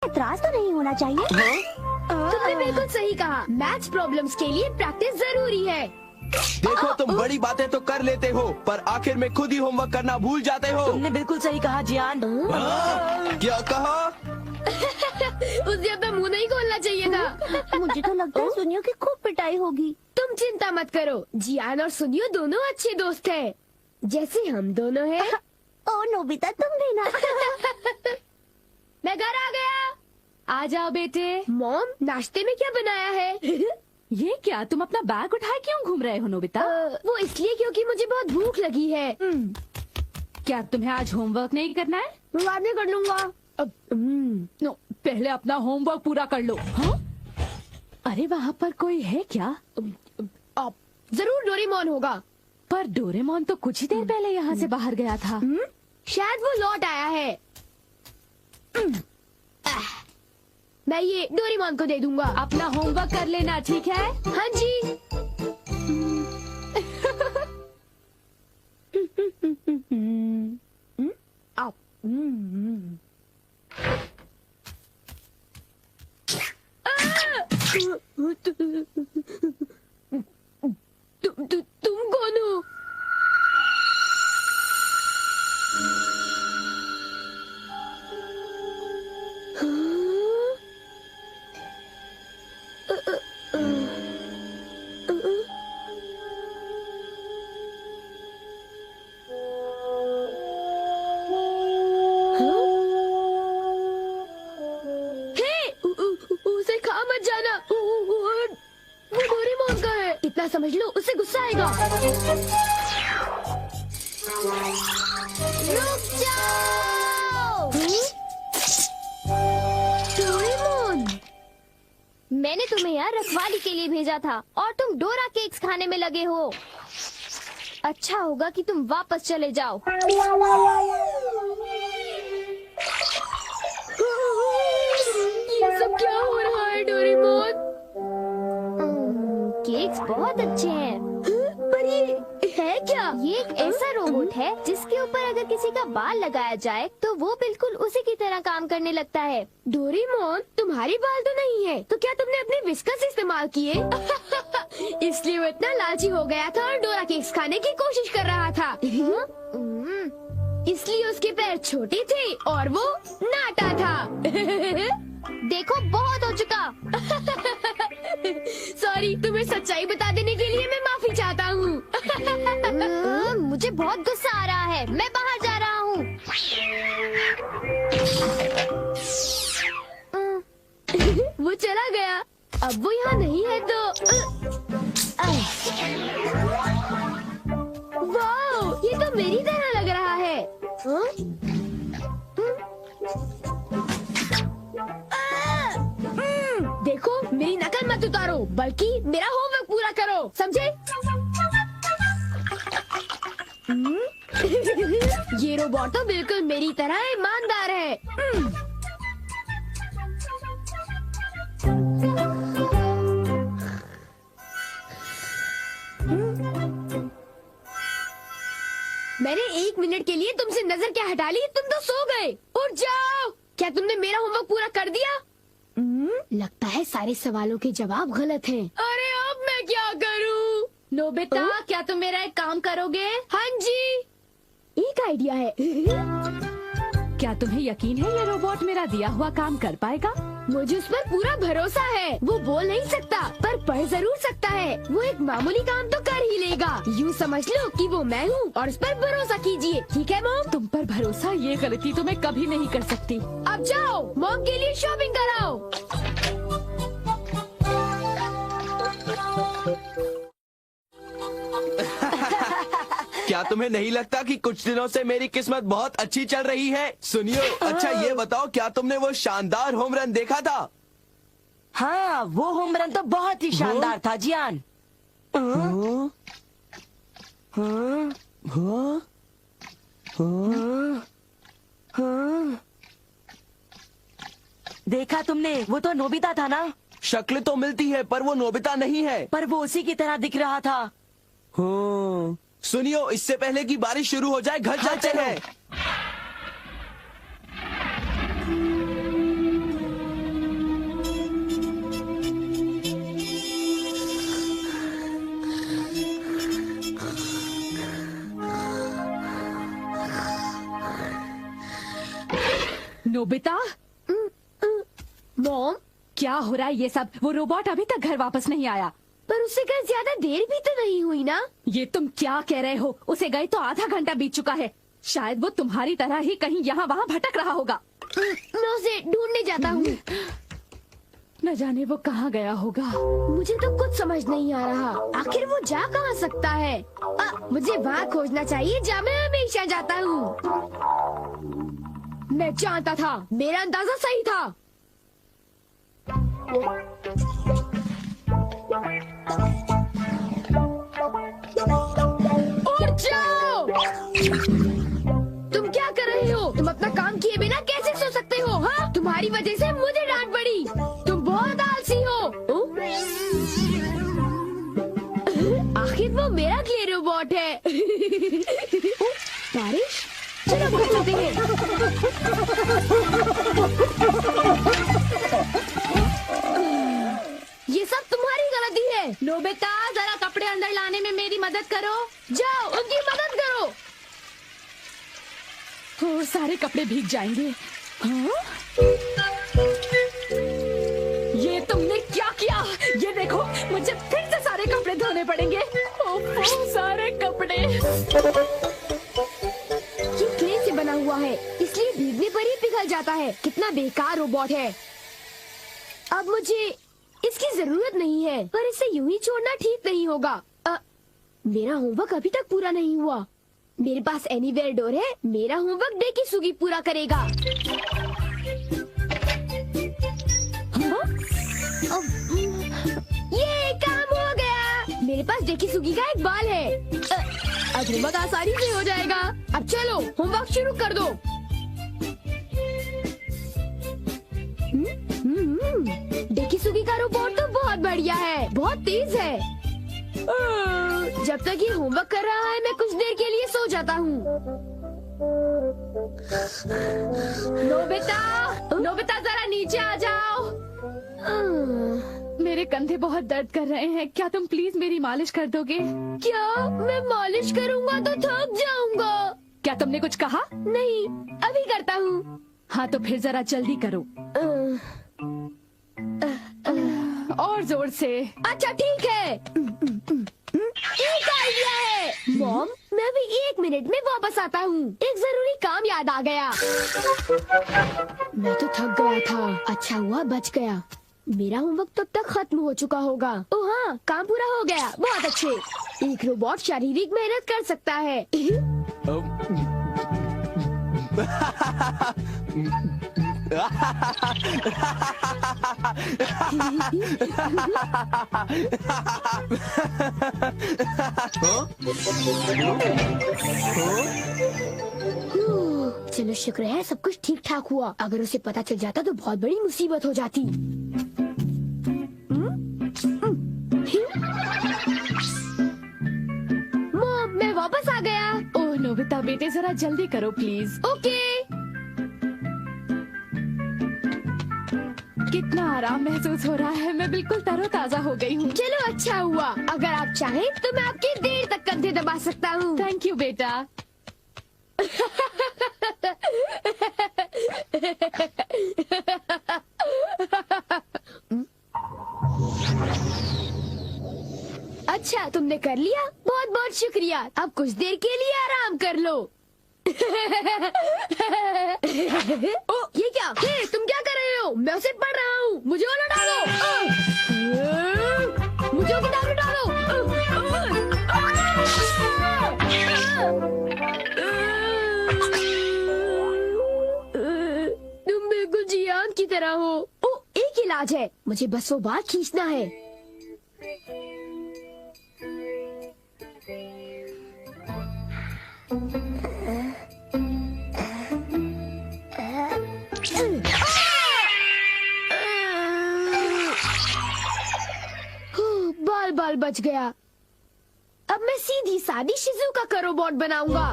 एतराज तो नहीं होना चाहिए। तुमने बिल्कुल सही कहा, मैथ्स प्रॉब्लम्स के लिए प्रैक्टिस जरूरी है। देखो तुम बड़ी बातें तो कर लेते हो पर आखिर में खुद ही होमवर्क करना भूल जाते हो। तुमने बिल्कुल सही कहा जियान। क्या कहा? उसे अपना मुंह नहीं खोलना चाहिए था। मुझे तो लगता है सुनियो की खूब पिटाई होगी। तुम चिंता मत करो, जियान और सुनियो दोनों अच्छे दोस्त हैं, जैसे हम दोनों हैं। ओ नोबिता तुम भी ना। मैं घर आ गया। आ जाओ बेटे। मॉम, नाश्ते में क्या बनाया है? ये क्या, तुम अपना बैग उठाए क्यों घूम रहे हो नोबिता? वो इसलिए क्योंकि मुझे बहुत भूख लगी है। क्या तुम्हें आज होमवर्क नहीं करना है? मैं बाद में कर लूंगा। नो, पहले अपना होमवर्क पूरा कर लो। हाँ? अरे वहाँ पर कोई है क्या? जरूर डोरेमोन होगा। पर डोरेमोन तो कुछ ही देर पहले यहाँ से बाहर गया था। शायद वो लौट आया है। मैं ये डोरेमोन को दे दूंगा। अपना होमवर्क कर लेना, ठीक है? हाँ जी। तुम कौन हो? उसे खा मत जाना, वो डोरेमोन का है। इतना समझ लो, उससे गुस्सा आएगा। रुक जाओ। डोरेमोन, मैंने तुम्हें यहाँ रखवाली के लिए भेजा था और तुम डोरा केक्स खाने में लगे हो। अच्छा होगा कि तुम वापस चले जाओ। ये सब क्या हो रहा है डोरेमोन? केक्स बहुत अच्छे हैं। पर ये है क्या? ये एक ऐसा रोबोट है जिसके ऊपर अगर किसी का बाल लगाया जाए तो वो बिल्कुल उसी की तरह काम करने लगता है। डोरेमोन, तुम्हारी बाल तो नहीं है, तो क्या तुमने अपने विस्कस इस्तेमाल किए? इसलिए वो इतना लालची हो गया था और डोरा केक्स खाने की कोशिश कर रहा था। इसलिए उसके पैर छोटे थे और वो नाटा था। देखो बहुत हो चुका। सॉरी, तुम्हें सच्चाई बता देने के लिए मैं माफी चाहता हूँ। मुझे बहुत गुस्सा आ रहा है, मैं बाहर जा रहा हूँ। वो चला गया, अब वो यहाँ नहीं है तो। वाह, ये तो मेरी तरह लग रहा है। देखो, मेरी नकल मत उतारो, बल्कि मेरा होमवर्क पूरा करो, समझे? ये रोबोट तो बिल्कुल मेरी तरह ईमानदार है। मैंने 1 मिनट के लिए तुमसे नजर क्या हटा ली, तुम तो सो गए। उठ जाओ। क्या तुमने मेरा होमवर्क पूरा कर दिया? लगता है सारे सवालों के जवाब गलत हैं। अरे अब मैं क्या करूं? नोबिता, क्या तुम मेरा एक काम करोगे? हाँ जी, एक आइडिया है। क्या तुम्हें यकीन है ये रोबोट मेरा दिया हुआ काम कर पाएगा? मुझे उस पर पूरा भरोसा है। वो बोल नहीं सकता पर पढ़ जरूर सकता है। वो एक मामूली काम तो कर ही लेगा। यूँ समझ लो कि वो मैं हूँ और उस पर भरोसा कीजिए, ठीक है मॉम? तुम पर भरोसा, ये गलती तो मैं कभी नहीं कर सकती। अब जाओ, मॉम के लिए शॉपिंग कराओ। क्या तुम्हें नहीं लगता कि कुछ दिनों से मेरी किस्मत बहुत अच्छी चल रही है? सुनियो, अच्छा ये बताओ, क्या तुमने वो शानदार होम रन देखा था? हाँ, वो होम रन तो बहुत ही शानदार था जियान। देखा तुमने, वो तो नोबिता था ना? शक्ल तो मिलती है पर वो नोबिता नहीं है। पर वो उसी की तरह दिख रहा था। हाँ। सुनियो, इससे पहले कि बारिश शुरू हो जाए घर चलते चलो। हैं। नोबिता, मॉम, क्या हो रहा है ये सब? वो रोबोट अभी तक घर वापस नहीं आया। पर उससे कहीं ज्यादा देर भी तो नहीं हुई ना। ये तुम क्या कह रहे हो? उसे गए तो आधा घंटा बीत चुका है। शायद वो तुम्हारी तरह ही कहीं यहाँ वहाँ भटक रहा होगा। मैं उसे ढूंढने जाता हूँ। न जाने वो कहाँ गया होगा। मुझे तो कुछ समझ नहीं आ रहा, आखिर वो जा कहाँ सकता है। मुझे वहाँ खोजना चाहिए जहाँ मैं हमेशा जाता हूँ। मैं जानता था, मेरा अंदाजा सही था। उठ जाओ! तुम क्या कर रहे हो? तुम अपना काम किए बिना कैसे सो सकते हो? हाँ, तुम्हारी वजह से मुझे डांट पड़ी। तुम बहुत आलसी हो। आखिर वो मेरा क्ले रोबोट है। बारिश, चलो घर चलते हैं। ये सब तुम्हारी गलती है। नोबिता, जरा कपड़े अंदर लाने में मेरी मदद करो। जाओ, उनकी मदद करो। और सारे कपड़े भीग जाएंगे। हाँ? ये तुमने क्या किया? ये देखो, मुझे फिर से सारे कपड़े धोने पड़ेंगे। ओह, सारे कपड़े। ये क्ले से बना हुआ है, इसलिए भीगने पर ही पिघल जाता है। कितना बेकार रोबोट है। अब मुझे इसकी जरूरत नहीं है, पर इसे यूं ही छोड़ना ठीक नहीं होगा। मेरा होमवर्क अभी तक पूरा नहीं हुआ। मेरे पास एनीवेयर डोर है। मेरा होमवर्क डेकिसुगी पूरा करेगा। ये काम हो गया। मेरे पास डेकिसुगी का एक बॉल है। अब होमवर्क आसानी से हो जाएगा। अब चलो, होमवर्क शुरू कर दो। डेकिसुगी का रोबोट तो बहुत बढ़िया है, बहुत तेज है। जब तक ये होमवर्क कर रहा है, मैं कुछ देर के लिए सो जाता हूँ। नोबिता, नोबिता, जरा नीचे आ जाओ। मेरे कंधे बहुत दर्द कर रहे हैं। क्या तुम प्लीज मेरी मालिश कर दोगे? क्या? मैं मालिश करूँगा तो थक जाऊंगा। क्या तुमने कुछ कहा? नहीं, अभी करता हूँ। हाँ, तो फिर जरा जल्दी करो और जोर से। अच्छा ठीक है। एक आइडिया है। मॉम, मैं भी 1 मिनट में वापस आता हूँ। एक जरूरी काम याद आ गया। मैं तो थक गया था। अच्छा हुआ बच गया। मेरा होमवर्क तब तक खत्म हो चुका होगा। ओह हाँ, काम पूरा हो गया। बहुत अच्छे। एक रोबोट शारीरिक मेहनत कर सकता है। चलो शुक्र है सब कुछ ठीक ठाक हुआ। अगर उसे पता चल जाता तो बहुत बड़ी मुसीबत हो जाती। मॉम, मैं वापस आ गया। ओह नोबिता बेटे, जरा जल्दी करो प्लीज। ओके। कितना आराम महसूस हो रहा है। मैं बिल्कुल तरोताजा हो गई हूँ। चलो अच्छा हुआ। अगर आप चाहें तो मैं आपके देर तक कंधे दबा सकता हूँ। थैंक यू बेटा। अच्छा, तुमने कर लिया? बहुत बहुत शुक्रिया। अब कुछ देर के लिए आराम कर लो। ओ, ये क्या? हे, तुम क्या कर रहे हो? मैं उसे पढ़ रहा हूँ। मुझे वो लौटा दो। मुझे वो किताब लौटा दो। तुम बिल्कुल जियान की तरह हो। ओ, एक इलाज है। मुझे बस वो बाल खींचना है। बाल बाल बच गया। अब मैं सीधी सादी शिजुका का रोबोट बनाऊंगा।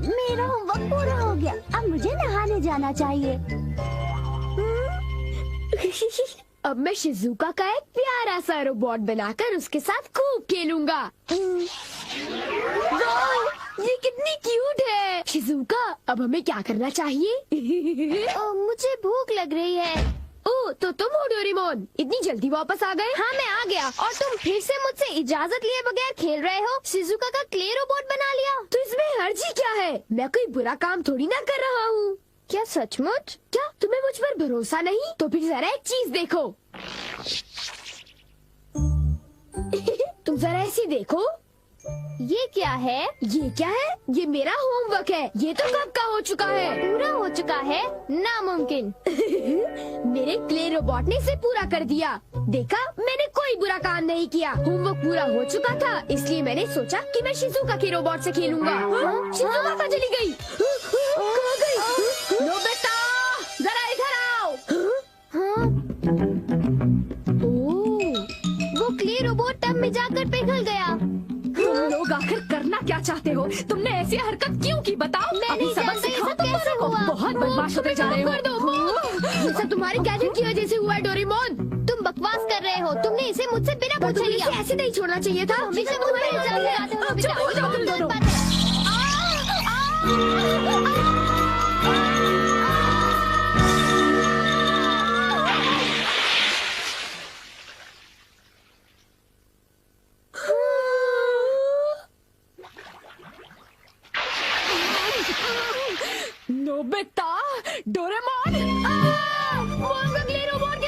मेरा होमवर्क पूरा हो गया। अब मुझे नहाने जाना चाहिए। अब मैं शिजुका का एक प्यारा प्यारा सा रोबोट बनाकर उसके साथ खूब खेलूंगा। वाह, ये कितनी क्यूट है। शिजुका, अब हमें क्या करना चाहिए? मुझे भूख लग रही है। ओह, तो तुम हो डोरेमोन, इतनी जल्दी वापस आ गए? हाँ, मैं आ गया और तुम फिर से मुझसे इजाजत लिए बगैर खेल रहे हो। शिजुका का क्ले रोबोट बना लिया। तो इसमें हर्जी क्या है? मैं कोई बुरा काम थोड़ी ना कर रहा हूँ। क्या सचमुच? क्या तुम्हें मुझ पर भरोसा नहीं? तो फिर जरा एक चीज देखो। तुम जरा ऐसे देखो। ये क्या है? ये क्या है? ये मेरा होमवर्क है। ये तो कब का हो चुका है। पूरा हो चुका है? नामुमकिन। मेरे क्ले रोबोट ने इसे पूरा कर दिया। देखा, मैंने कोई बुरा काम नहीं किया। होमवर्क पूरा हो चुका था, इसलिए मैंने सोचा कि मैं शिजुका के रोबोट से खेलूंगा। शिजुका कहाँ चली गई? कहाँ गई? नोबिता, जरा इधर आओ। हाँ? ओह, वो क्ले रोबोट टब में जाकर पिघल गया। तुम लोग आखिर करना क्या चाहते हो? तुमने ऐसी हरकत क्यों की बताओ? मैं अभी नहीं सबक जानती सिखाओ ये सब कैसे तुम हुआ। बहुत बदमाश होते जा रहे हो। कर दो। ये सब तुम्हारी गैजेट की वजह से हुआ है डोरेमोन। तुम बकवास कर रहे हो। तुमने इसे मुझसे बिना पूछे तुम्हें लिया। इसे ऐसे नहीं छोड़ना चाहिए था। हमेशा तुम मेरे इल्जाम लगाते हो। अब चुप हो जाओ तुम दोनों। बात है। नोबिता, डोरेमोन, वो क्ले रोबोट